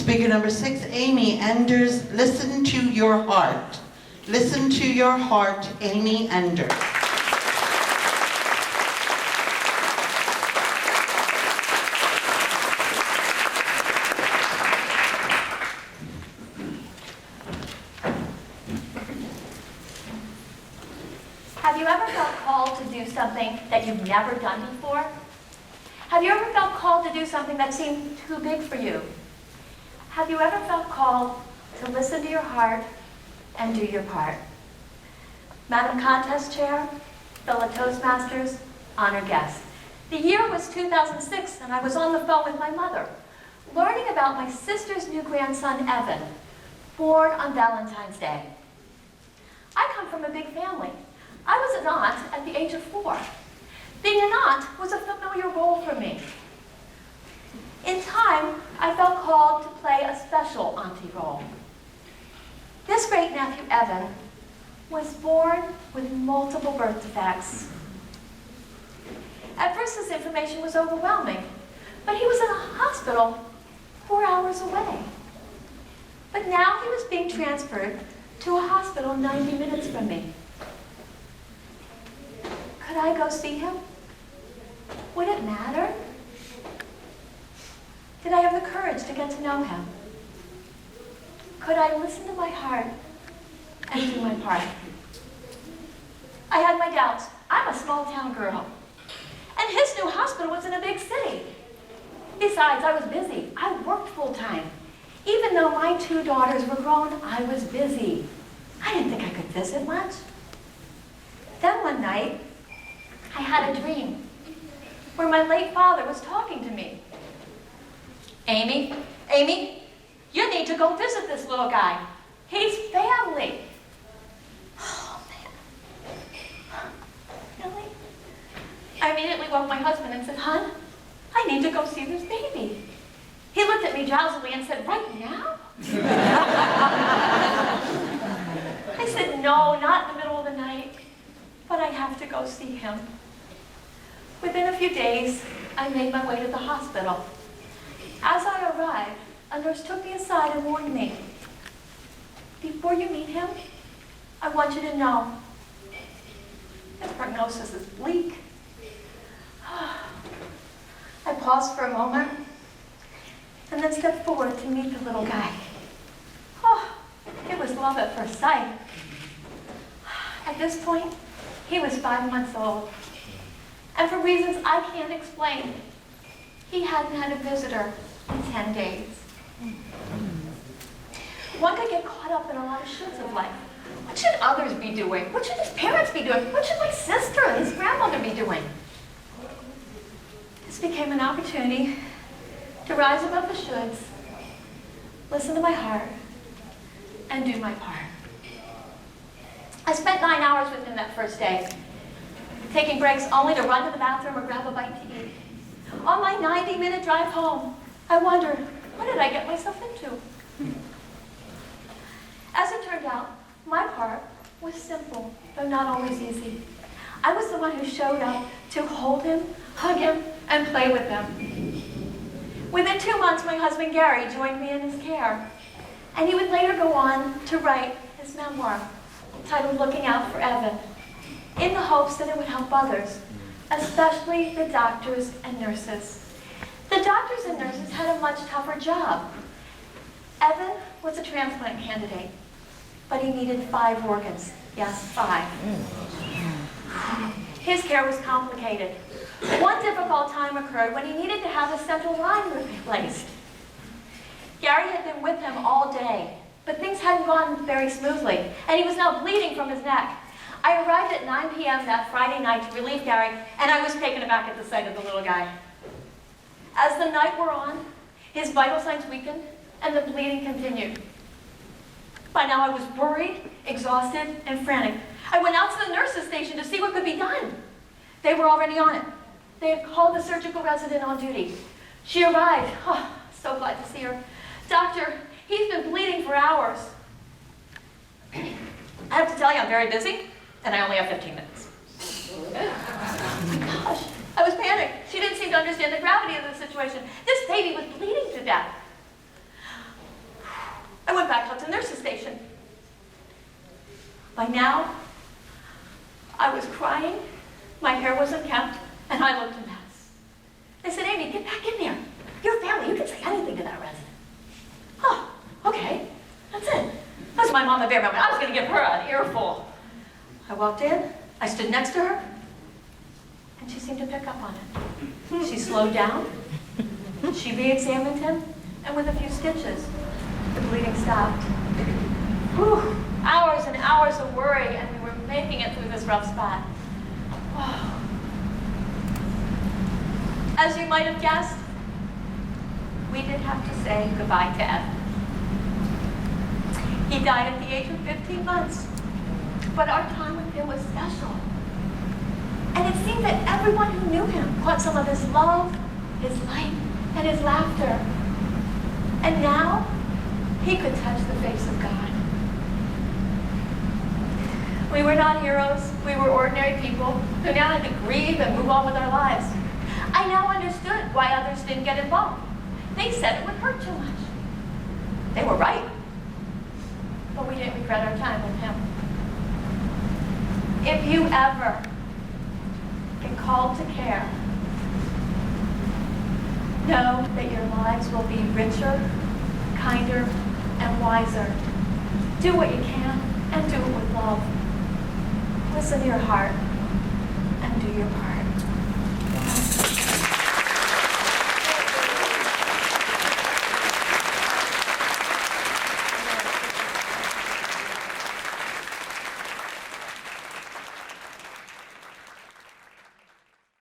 Speaker number 6, Amy Enders, Listen to Your Heart. Listen to your heart, Amy Enders. Have you ever felt called to do something that you've never done before? Have you ever felt called to do something that seemed too big for you? Have you ever felt called to listen to your heart and do your part? Madam Contest Chair, fellow Toastmasters, honored guests. The year was 2006 and I was on the phone with my mother, learning about my sister's new grandson, Evan, born on Valentine's Day. I come from a big family. I was an aunt at the age of 4. Being an aunt was a familiar role for me. In time, I felt called to play a special auntie role. This great nephew, Evan, was born with multiple birth defects. At first, this information was overwhelming, but he was in a hospital 4 hours away. But now he was being transferred to a hospital 90 minutes from me. Could I go see him? Would it matter? Did I have the courage to get to know him? Could I listen to my heart and do my part? I had my doubts. I'm a small town girl. And his new hospital was in a big city. Besides, I was busy. I worked full time. Even though my 2 daughters were grown, I was busy. I didn't think I could visit much. Then one night, I had a dream where my late father was talking to me. Amy, you need to go visit this little guy. He's family. Oh, man. Really? I immediately woke my husband and said, hon, I need to go see this baby. He looked at me drowsily and said, right now? I said, no, not in the middle of the night, but I have to go see him. Within a few days, I made my way to the hospital. As I arrived, a nurse took me aside and warned me, before you meet him, I want you to know the prognosis is bleak. I paused for a moment and then stepped forward to meet the little guy. Oh, it was love at first sight. At this point, he was 5 months old. And for reasons I can't explain, he hadn't had a visitor in 10 days. One could get caught up in a lot of shoulds of life. What should others be doing? What should his parents be doing? What should my sister and his grandmother be doing? This became an opportunity to rise above the shoulds, listen to my heart, and do my part. I spent 9 hours with him that first day, taking breaks only to run to the bathroom or grab a bite to eat. On my 90-minute drive home, I wondered, what did I get myself into? As it turned out, my part was simple, though not always easy. I was the one who showed up to hold him, hug him, and play with him. Within 2 months, my husband Gary joined me in his care, and he would later go on to write his memoir, titled Looking Out for Evan, in the hopes that it would help others, especially the doctors and nurses. The doctors and nurses had a much tougher job. Evan was a transplant candidate, but he needed 5 organs. Yes, 5. His care was complicated. One difficult time occurred when he needed to have a central line replaced. Gary had been with him all day, but things hadn't gone very smoothly, and he was now bleeding from his neck. I arrived at 9 p.m. that Friday night to relieve Gary, and I was taken aback at the sight of the little guy. As the night wore on, his vital signs weakened, and the bleeding continued. By now I was worried, exhausted, and frantic. I went out to the nurse's station to see what could be done. They were already on it. They had called the surgical resident on duty. She arrived. Oh, so glad to see her. Doctor, he's been bleeding for hours. I have to tell you, I'm very busy, and I only have 15 minutes. Gosh, I was panicked. She didn't seem to understand the gravity of the situation. This baby was bleeding to death. I went back out to nurse's station. By now, I was crying, my hair was unkempt, and I looked a mess. They said, Amy, get back in there. You're family, you can say anything to that resident. Oh, okay, that's it. That's my mama bear moment. I was gonna give her an earful. I walked in, I stood next to her, and she seemed to pick up on it. She slowed down, she re-examined him, and with a few stitches, the bleeding stopped. Whew, hours and hours of worry, and we were making it through this rough spot. Wow. As you might have guessed, we did have to say goodbye to Ed. He died at the age of 15 months, but our time with him was special. And it seemed that everyone who knew him caught some of his love, his light, and his laughter. And now, he could touch the face of God. We were not heroes, we were ordinary people who now had to grieve and move on with our lives. I now understood why others didn't get involved. They said it would hurt too much. They were right. But we didn't regret our time with him. If you ever get called to care, know that your lives will be richer, kinder, and wiser. Do what you can and do it with love. Listen to your heart and do your part.